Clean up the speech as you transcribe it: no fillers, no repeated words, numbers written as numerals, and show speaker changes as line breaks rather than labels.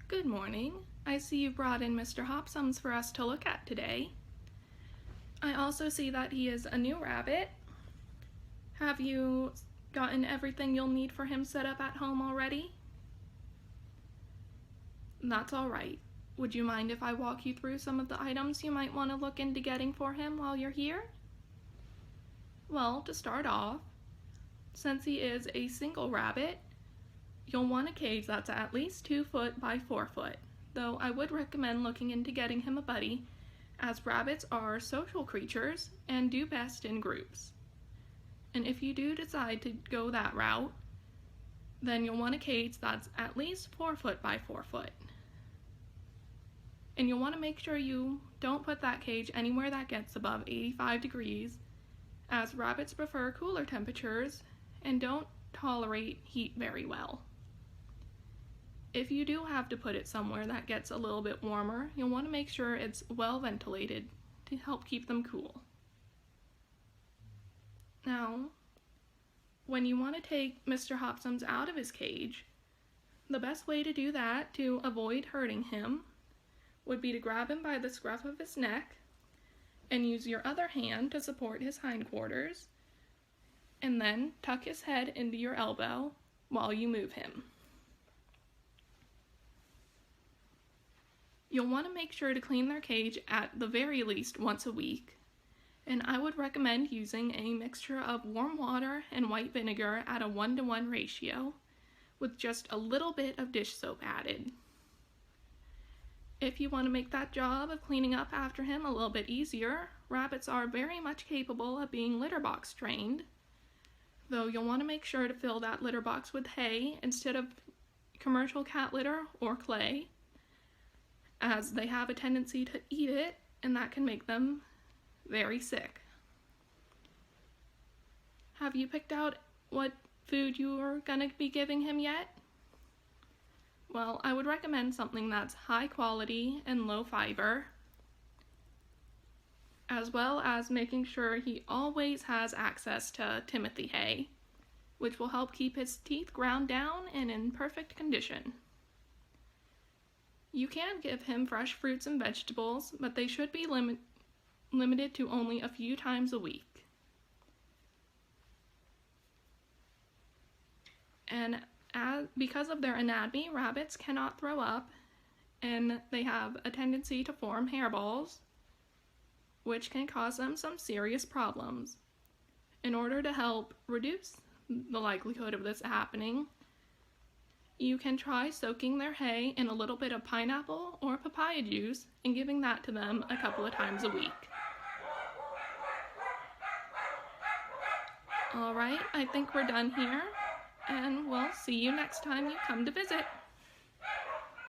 Good morning. I see you brought in Mr. Hopsums for us to look at today. I also see that he is a new rabbit. Have you gotten everything you'll need for him set up at home already? That's alright. Would you mind if I walk you through some of the items you might want to look into getting for him while you're here? Well, to start off, since he is a single rabbit, you'll want a cage that's at least 2 foot by 4 foot, though I would recommend looking into getting him a buddy, as rabbits are social creatures and do best in groups. And if you do decide to go that route, then you'll want a cage that's at least 4 foot by 4 foot. And you'll want to make sure you don't put that cage anywhere that gets above 85 degrees, as rabbits prefer cooler temperatures and don't tolerate heat very well. If you do have to put it somewhere that gets a little bit warmer, you'll want to make sure it's well ventilated to help keep them cool. Now, when you want to take Mr. Hopsums out of his cage, the best way to do that to avoid hurting him would be to grab him by the scruff of his neck and use your other hand to support his hindquarters, and then tuck his head into your elbow while you move him. You'll want to make sure to clean their cage at the very least once a week, and I would recommend using a mixture of warm water and white vinegar at a 1-to-1 ratio, with just a little bit of dish soap added. If you want to make that job of cleaning up after him a little bit easier, rabbits are very much capable of being litter box trained, though you'll want to make sure to fill that litter box with hay instead of commercial cat litter or clay, as they have a tendency to eat it, and that can make them very sick. Have you picked out what food you're going to be giving him yet? Well, I would recommend something that's high quality and low fiber, as well as making sure he always has access to Timothy hay, which will help keep his teeth ground down and in perfect condition. You can give him fresh fruits and vegetables, but they should be limited to only a few times a week. And because of their anatomy, rabbits cannot throw up, and they have a tendency to form hairballs, which can cause them some serious problems. In order to help reduce the likelihood of this happening, you can try soaking their hay in a little bit of pineapple or papaya juice and giving that to them a couple of times a week. Alright, I think we're done here, and we'll see you next time you come to visit.